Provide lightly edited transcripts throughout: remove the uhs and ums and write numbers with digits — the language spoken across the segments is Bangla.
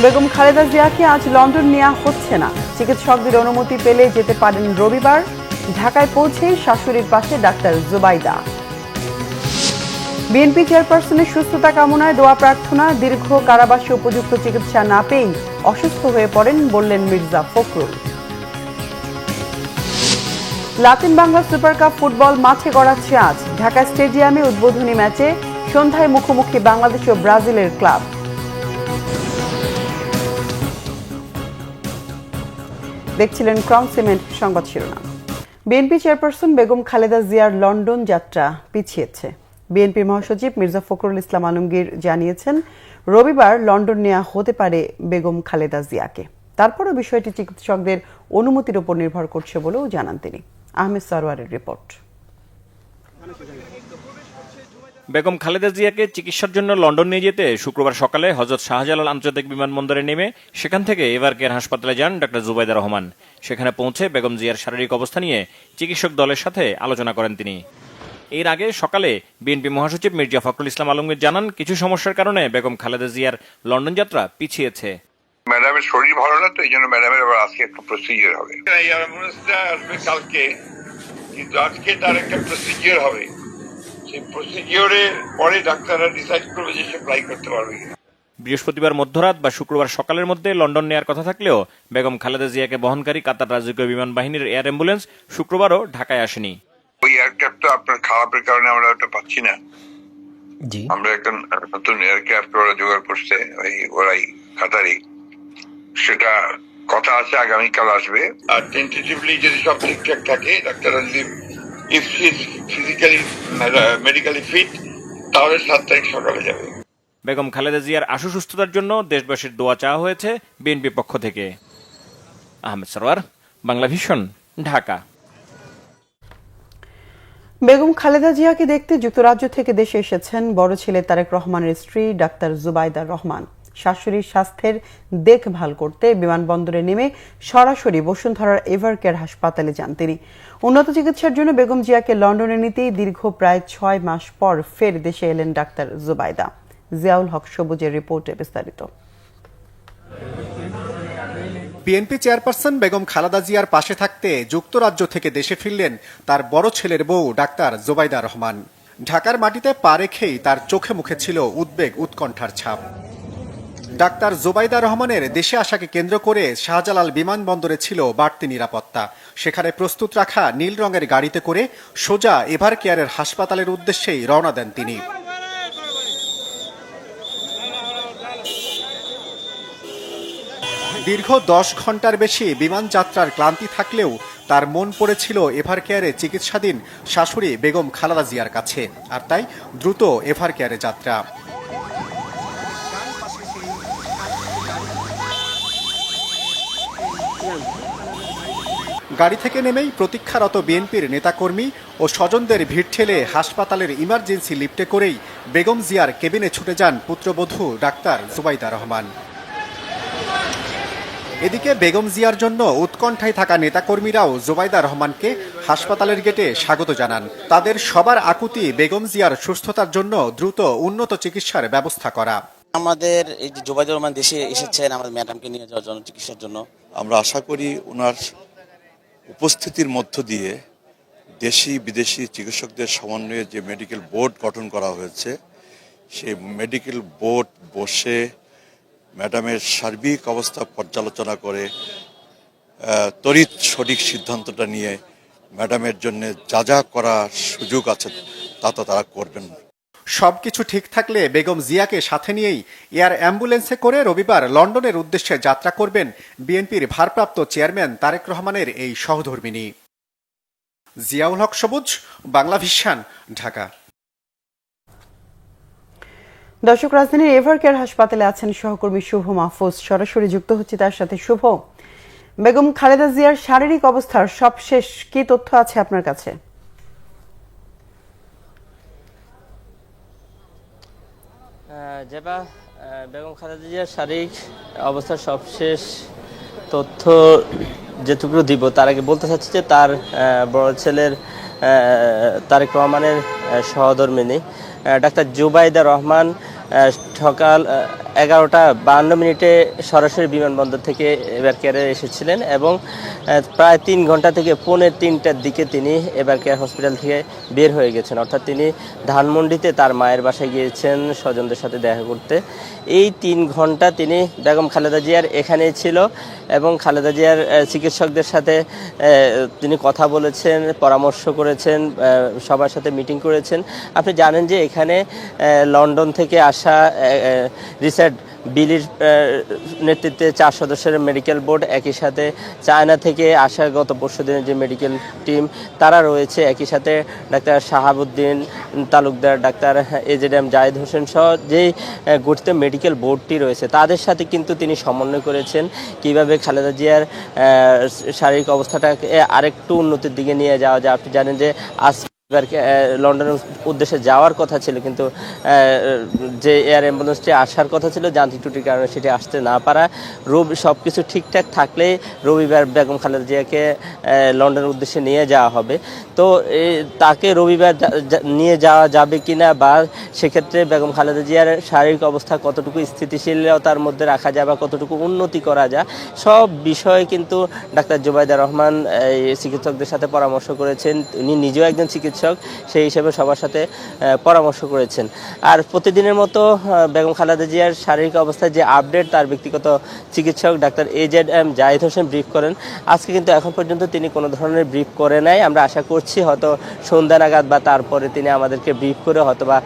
বেগম খালেদা জিয়াকে আজ লন্ডন নেওয়া হচ্ছে না। চিকিৎসকদের অনুমতি পেলে যেতে পারেন রবিবার। ঢাকায় পৌঁছেই শাশুড়ির পাশে ডাক্তার জুবাইদা। বিএনপি চেয়ারপারসনের সুস্থতা কামনায় দোয়া প্রার্থনা। দীর্ঘ কারাবাসে উপযুক্ত চিকিৎসা না পেয়েই অসুস্থ হয়ে পড়েন বললেন Mirza Fakhrul. Latin Bangla super cup football মাঠে গড়াচ্ছে আজ। ঢাকা স্টেডিয়ামে উদ্বোধনী ম্যাচে সন্ধ্যায় মুখোমুখি বাংলাদেশ ও ব্রাজিলের ক্লাব। দেখছিলেন ক্রাউন সিমেন্ট সংবাদ শিরোনাম। বিএনপি চেয়ারপারসন বেগম খালেদা জিয়ার লন্ডন যাত্রা পিছিয়েছে। বিএনপি মহাসচিব মির্জা ফখরুল ইসলাম আলমগীর জানিয়েছেন, রবিবার লন্ডন নেওয়া হতে পারে বেগম খালেদা জিয়াকে। তারপরও বিষয়টি চিকিৎসকদের অনুমতির উপর নির্ভর করছে বলেও জানান তিনি। আহমেদ সরওয়ারের রিপোর্ট। বেগম খালেদা জিয়াকে চিকিৎসার জন্য লন্ডন নিয়ে যেতে শুক্রবার সকালে হযরত শাহজালাল আন্তর্জাতিক বিমানবন্দরে নেমে সেখান থেকে এভার কেয়ার হাসপাতালে যান ডক্টর জুবাইদা রহমান। সেখানে পৌঁছে বেগম জিয়ার শারীরিক অবস্থা নিয়ে চিকিৎসক দলের সাথে আলোচনা করেন তিনি। এর আগে সকালে বিএনপি মহাসচিব মির্জা ফখরুল ইসলাম আলমগীর জানান, কিছু সমস্যার কারণে বেগম খালেদা জিয়ার লন্ডন যাত্রা পিছিয়েছে। ম্যাডামের শরীর ভালো না, তো এই জন্য ম্যাডামের আবার আজকে একটা প্রসিজিওর হবে। এই অ্যাম্বুলেন্সটা আসবে কালকে, কিন্তু আজকে তার একটা প্রসিজিওর হবে। সেই প্রসিজিওরের পরে ডাক্তাররা ডিসাইড করবে যে সে ফ্লাই করতে পারবে কিনা। বৃহস্পতিবার মধ্যরাত বা শুক্রবার সকালের মধ্যে লন্ডন নেয়ার কথা থাকলেও বেগম খালেদা জিয়াকে বহনকারী কাতার রাজকীয় বিমান বাহিনীর এয়ার অ্যাম্বুলেন্স শুক্রবারও ঢাকায় আসেনি। ওই এয়ারক্রাফট তো আপনার খারাপের কারণে আমরা ওটা পাচ্ছি না। আমরা একটা নতুন এয়ারক্রাফট ওরা জোগাড় করছে, ওরাই কাতারি। সেটা কথা আছে আগামীকাল আসবে। আর টেন্টেটিভলি যদি সব ঠিকঠাক থাকে, ডাক্তাররা যদি ফিজিক্যালি মেডিকেলি ফিট, তাহলে 7 তারিখ সকালে যাবে। বেগম খালেদা জিয়ার আশু সুস্থতার জন্য দেশবাসীর দোয়া চাওয়া হয়েছে বিএনপি পক্ষ থেকে। আহমেদ সরওয়ার, বাংলা ভিশন, ঢাকা। বেগম খালেদা জিয়াকে দেখতে যুক্তরাজ্য থেকে দেশে এসেছেন বড় ছেলে তারেক রহমানের স্ত্রী ডাক্তার জুবাইদা রহমান। শাশুড়ির স্বাস্থ্যের দেখভাল করতে বিমানবন্দরে নেমে সরাসরি বসুন্ধরার এভার কেয়ার হাসপাতালে যান তিনি। উন্নত চিকিৎসার জন্য বেগম জিয়াকে লন্ডনে নিতেই দীর্ঘ প্রায় 6 মাস পর ফের দেশে এলেন ডাক্তার জুবাইদা। জিয়াউল হক সবুজের রিপোর্টে বিস্তারিত। বিএনপি চেয়ারপারসন বেগম খালেদা জিয়ার পাশে থাকতে যুক্তরাজ্য থেকে দেশে ফিরলেন তার বড় ছেলের বউ ডাক্তার জুবাইদা রহমান। ঢাকার মাটিতে পা রেখেই তার চোখে মুখে ছিল উদ্বেগ, উৎকণ্ঠার ছাপ। ডাক্তার জুবাইদা রহমানের দেশে আসাকে কেন্দ্র করে শাহজালাল বিমানবন্দরে ছিল বাড়তি নিরাপত্তা। সেখানে প্রস্তুত রাখা নীল রঙের গাড়িতে করে সোজা এভার কেয়ারের হাসপাতালের উদ্দেশ্যেই রওনা দেন তিনি। দীর্ঘ 10 ঘন্টার বেশি বিমান যাত্রার ক্লান্তি থাকলেও তার মন পড়েছিল এভার কেয়ারে চিকিৎসাধীন শাশুড়ি বেগম খালেদা জিয়ার কাছে, আর তাই দ্রুত এভার কেয়ারে যাত্রা। গাড়ি থেকে নেমেই প্রতীক্ষারত বিএনপির নেতাকর্মী ও স্বজনদের ভিড় ঠেলে হাসপাতালের ইমার্জেন্সি লিফটে করেই বেগম জিয়ার কেবিনে ছুটে যান পুত্রবধূ ডাক্তার জুবাইদা রহমান। এদিকে বেগম জিয়ার জন্য উৎকণ্ঠায় থাকা নেতাকর্মীরাও জুবাইদা রহমানকে হাসপাতালের গেটে স্বাগত জানান। তাদের সবার আকুতি বেগম জিয়ার সুস্থতার জন্য দ্রুত উন্নত চিকিৎসার ব্যবস্থা করা। আমাদের এই যে জুবাইদা রহমান দেশে এসেছেন আমাদের ম্যাডামকে নিয়ে যাওয়ার জন্য, চিকিৎসার জন্য। আমরা আশা করি ওনার উপস্থিতির মধ্য দিয়ে দেশি বিদেশি চিকিৎসকদের সমন্বয়ে যে মেডিকেল বোর্ড গঠন করা হয়েছে, সেই মেডিকেল বোর্ড বসে ম্যাডামের সার্বিক অবস্থা পর্যালোচনা করে তড়িৎ সঠিক সিদ্ধান্তটা নিয়ে ম্যাডামের জন্য যা যা করার সুযোগ আছে তা তো তারা করবেন। সবকিছু ঠিক থাকলে বেগম জিয়াকে সাথে নিয়েই এয়ার অ্যাম্বুলেন্সে করে রবিবার লন্ডনের উদ্দেশ্যে যাত্রা করবেন বিএনপির ভারপ্রাপ্ত চেয়ারম্যান তারেক রহমানের এই সহধর্মিণী। জিয়াউল হক সবুজ, বাংলা ভিশন, ঢাকা। দর্শক, রাজধানীর এভার কেয়ার হাসপাতালে আছেন সহকর্মী শুভ মাহফুজ। সরাসরি যুক্ত হচ্ছে তার সাথে। শুভ, বেগম খালেদা জিয়ার শারীরিক অবস্থার সবশেষ কি তথ্য আছে আপনার কাছে? যেবা বেগম খালেদা জিয়ার শারীরিক অবস্থার সবশেষ তথ্য যেটুকু দিব, তার আগে বলতে চাচ্ছি যে তার বড় ছেলের তারেক রহমানের সহধর্মিণী ডাক্তার জুবাইদা রহমান সকাল 11:52 সরাসরি বিমানবন্দর থেকে এবার কেয়ারে এসেছিলেন এবং প্রায় 3 ঘন্টা থেকে 2:45টার দিকে তিনি এবার কেয়ার হসপিটাল থেকে বের হয়ে গেছেন। অর্থাৎ তিনি ধানমন্ডিতে তার মায়ের বাসায় গিয়েছেন স্বজনদের সাথে দেখা করতে। এই 3 ঘন্টা তিনি বেগম খালেদা জিয়ার এখানেই ছিল এবং খালেদা জিয়ার চিকিৎসকদের সাথে তিনি কথা বলেছেন, পরামর্শ করেছেন, সবার সাথে মিটিং করেছেন। আপনি জানেন যে এখানে লন্ডন থেকে আসা রিসার্চ বিলির নেতৃত্বে 4 সদস্যের মেডিকেল বোর্ড, একই সাথে চায়না থেকে আসা গত পরশুদিনের যে মেডিকেল টিম তারা রয়েছে, একই সাথে doctor Shahabuddin Talukdar, doctor AZM জায়েদ হোসেন সহ যেই গঠিত মেডিকেল বোর্ডটি রয়েছে তাদের সাথে কিন্তু তিনি সমন্বয় করেছেন কিভাবে খালেদা জিয়ার শারীরিক অবস্থাটাকে আরেকটু উন্নতির দিকে নিয়ে যাওয়া যায়। আপনি জানেন যে আজ লন্ডনের উদ্দেশ্যে যাওয়ার কথা ছিল, কিন্তু যে এয়ার অ্যাম্বুলেন্সটি আসার কথা ছিল যান্ত্রিক ত্রুটির কারণে সেটি আসতে না পারা। সবকিছু ঠিকঠাক থাকলে রবিবার বেগম খালেদা জিয়াকে লন্ডনের উদ্দেশ্যে নিয়ে যাওয়া হবে। তো তাকে রবিবার নিয়ে যাওয়া যাবে কিনা বা সেক্ষেত্রে বেগম খালেদা জিয়ার শারীরিক অবস্থা কতটুকু স্থিতিশীলতার মধ্যে রাখা যায় বা কতটুকু উন্নতি করা যায়, সব বিষয়ে কিন্তু ডাক্তার জুবাইদা রহমান চিকিৎসকদের সাথে পরামর্শ করেছেন। উনি নিজেও একজন চিকিৎসক, সেই হিসেবে সবার সাথে পরামর্শ করেছেন। আর প্রতিদিনের মতো বেগম খালেদা জিয়ার শারীরিক অবস্থায় যে আপডেট তার ব্যক্তিগত চিকিৎসক ডাক্তার AZM জায়েদ হোসেন ব্রিফ করেন। আজকে কিন্তু এখন পর্যন্ত তিনি কোনো ধরনের ব্রিফ করে নাই। আমরা আশা করছি হয়তো সন্ধ্যা নাগাদ বা তারপরে তিনি আমাদেরকে ব্রিফ করে হয়তো বা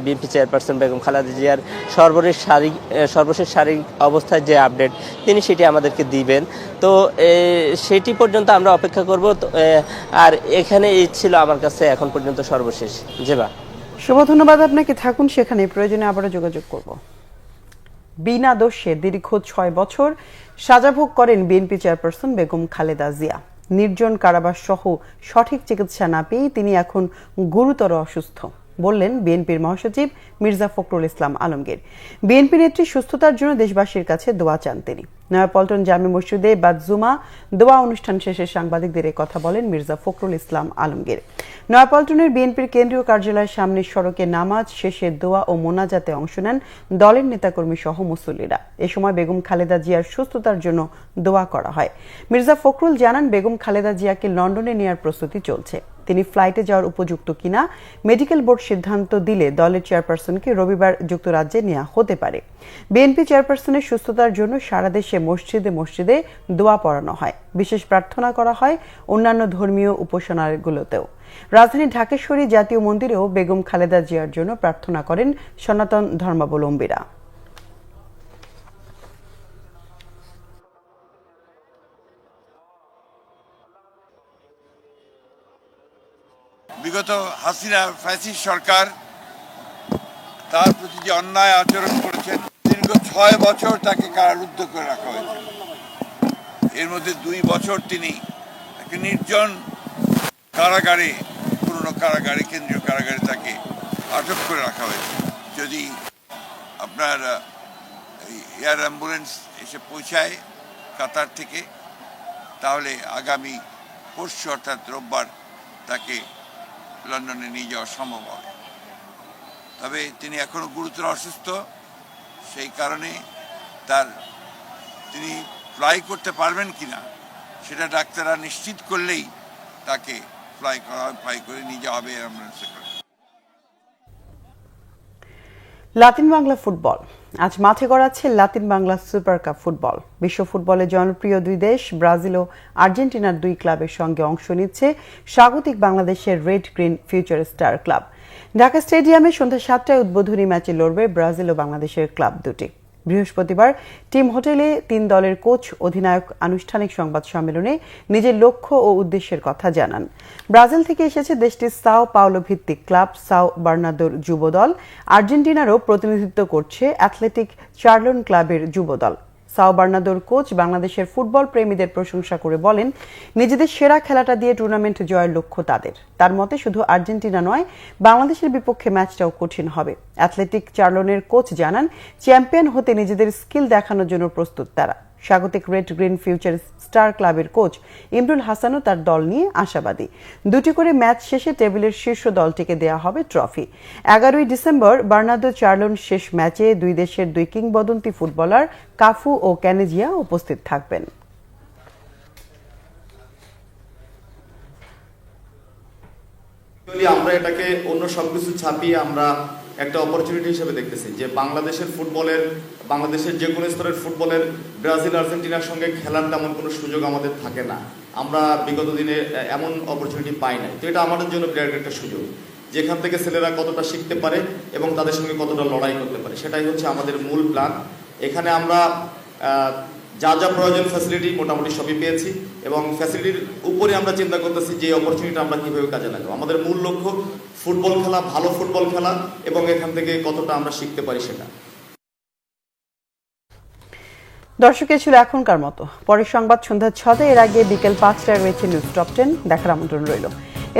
বিএনপি চেয়ারপারসন বেগম খালেদা জিয়ার সর্বশেষ শারীরিক অবস্থায় যে আপডেট তিনি সেটি আমাদেরকে দিবেন। তো সেটি পর্যন্ত আমরা অপেক্ষা করব। আর এখানে এই ছিল আমার কাছে এখন পর্যন্ত সর্বশেষ। জেবা, শুভ, ধন্যবাদ আপনাকে। থাকুন সেখানে, প্রয়োজনে আবারও যোগাযোগ করব। বিনা দোষে দীর্ঘ 6 বছর সাজা ভোগ করেন বিএনপি চেয়ারপারসন বেগম খালেদা জিয়া। নির্জন কারাবাস সহ সঠিক চিকিৎসা না পেয়ে তিনি এখন গুরুতর অসুস্থ বললেন বিএনপির মহাসচিব মির্জা ফখরুল ইসলাম আলমগীর। বিএনপি নেত্রীর সুস্থতার জন্য দেশবাসীর কাছে দোয়া চান তিনি। নয়াপল্টন জামে মসজিদে বাদজুমা দোয়া অনুষ্ঠান শেষে সাংবাদিকদের কথা বলেন মির্জা ফখরুল ইসলাম আলমগীর। নয়াপল্টনের বিএনপির কেন্দ্রীয় কার্যালয়ের সামনের সড়কে নামাজ শেষে দোয়া ও মোনাজাতে অংশ নেন দলের নেতাকর্মী সহ মুসল্লিরা। এ সময় বেগম খালেদা জিয়ার সুস্থতার জন্য দোয়া করা হয়। মির্জা ফখরুল জানান বেগম খালেদা জিয়াকে লন্ডনে নেওয়ার প্রস্তুতি চলছে। তিনি ফ্লাইটে যাওয়ার উপযুক্ত কিনা মেডিকেল বোর্ড সিদ্ধান্ত দিলে দলের চেয়ারপারসনকে রবিবার যুক্তরাজ্যে নেওয়া হতে পারে। বিএনপি চেয়ারপারসনের সুস্থতার জন্য সারা দেশে মসজিদে মসজিদে দোয়া পড়ানো হয়, বিশেষ প্রার্থনা করা হয় অন্যান্য ধর্মীয় উপাসনালয়গুলোতেও। রাজধানী ঢাকেশ্বরী জাতীয় মন্দিরেও বেগম খালেদা জিয়ার জন্য প্রার্থনা করেন সনাতন ধর্মাবলম্বীরা। বিগত হাসিনা ফ্যাসিস্ট সরকার তার প্রতি যে অন্যায় আচরণ করেছেন, দীর্ঘ 6 বছর তাকে কারারুদ্ধ করে রাখা হয়েছে। এর মধ্যে 2 বছর তিনি একটা নির্জন কারাগারে, পুরনো কারাগারে, কেন্দ্রীয় কারাগারে তাকে আটক করে রাখা হয়েছে। যদি আপনার এয়ার অ্যাম্বুলেন্স এসে পৌঁছায় কাতার থেকে, তাহলে আগামী পরশু অর্থাৎ রোববার তাকে লন্ডনে নিয়ে যাওয়া সম্ভব হবে। তবে তিনি এখনো গুরুতর অসুস্থ, সেই কারণে তিনি ফ্লাই করতে পারবেন কিনা সেটা ডাক্তাররা নিশ্চিত করলেই তাকে ফ্লাই করে নিয়ে যাওয়া হবে অ্যাম্বুলেন্সে করে। লাতিন বাংলা ফুটবল আজ মাঠে গড়াচ্ছে Latin Bangla super cup football. বিশ্ব ফুটবলে জনপ্রিয় 2 দেশ ব্রাজিল ও আর্জেন্টিনার 2 ক্লাবের সঙ্গে অংশ নিচ্ছে স্বাগতিক বাংলাদেশের red green future star club. Dhaka স্টেডিয়ামে সন্ধ্যা 7টায় উদ্বোধনী ম্যাচে লড়বে ব্রাজিল ও বাংলাদেশের ক্লাব দুটি। বৃহস্পতিবার টিম হোটেলে 3 দলের কোচ অধিনায়ক আনুষ্ঠানিক সংবাদ সম্মেলনে নিজের লক্ষ্য ও উদ্দেশ্যের কথা জানান। ব্রাজিল থেকে এসেছে দেশটির সাও পাওলো ভিত্তিক ক্লাব সাও বার্নাদোর যুব দল। আর্জেন্টিনারও প্রতিনিধিত্ব করছে অ্যাথলেটিক চার্লন ক্লাবের যুব দল। সাও বার্নাদোর কোচ বাংলাদেশের ফুটবল প্রেমীদের প্রশংসা করে বলেন, নিজেদের সেরা খেলাটা দিয়ে টুর্নামেন্ট জয়ের লক্ষ্য তাদের। তার মতে শুধু আর্জেন্টিনা নয়, বাংলাদেশের বিপক্ষে ম্যাচটাও কঠিন হবে। অ্যাথলেটিক চার্লনের কোচ জানান, চ্যাম্পিয়ন হতে নিজেদের স্কিল দেখানোর জন্য প্রস্তুত তারা। স্বাগতিক রেড গ্রিন ফিউচার স্টার ক্লাবের কোচ ইমরুল হাসানও তার দল নিয়ে আশাবাদী। 2টি করে ম্যাচ শেষে টেবিলের শীর্ষ দলটিকে দেয়া হবে ট্রফি। 11ই ডিসেম্বর বার্নার্দো চার্লোন শেষ ম্যাচে দুই দেশের দুই কিংবদন্তি ফুটবলার কাফু ও ক্যানেজিয়া উপস্থিত থাকবেন। আমরা এটাকে অন্য সবকিছু ছাপিয়ে আমরা একটা অপরচুনিটি হিসেবে দেখতেছি যে বাংলাদেশের যে কোনো স্তরের ফুটবলের ব্রাজিল আর্জেন্টিনার সঙ্গে খেলার তেমন কোনো সুযোগ আমাদের থাকে না। আমরা বিগত দিনে এমন অপরচুনিটি পাই না। তো এটা আমাদের জন্য বিরাট একটা সুযোগ, যেখান থেকে ছেলেরা কতটা শিখতে পারে এবং তাদের সঙ্গে কতটা লড়াই করতে পারে, সেটাই হচ্ছে আমাদের মূল প্ল্যান। এখানে আমরা যা যা প্রয়োজন ফ্যাসিলিটি মোটামুটি সবই পেয়েছি এবং ফ্যাসিলিটির উপরে আমরা চিন্তা করতেছি যে অপরচুনিটি আমরা কীভাবে কাজে লাগাবো। আমাদের মূল লক্ষ্য ফুটবল খেলা, ভালো ফুটবল খেলা এবং এখান থেকে কতটা আমরা শিখতে পারি সেটা। দর্শক, ছিল এখনকার মতো। পরের সংবাদ সন্ধ্যা 6টায়, এর আগে বিকেল 5টায় রয়েছে নিউজ টপ 10, দেখার আমন্ত্রণ রইল।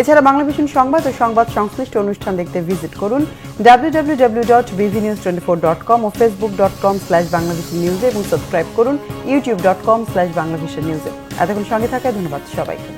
এছাড়া বাংলাভিশন সংবাদ ও সংবাদ সংশ্লিষ্ট অনুষ্ঠান দেখতে ভিজিট করুন www.bvnews24.com ও facebook.com/banglavishnnews এবং সাবস্ক্রাইব করুন youtube.com/banglavishnnews। এতক্ষণ সঙ্গে থাকায় ধন্যবাদ সবাইকে।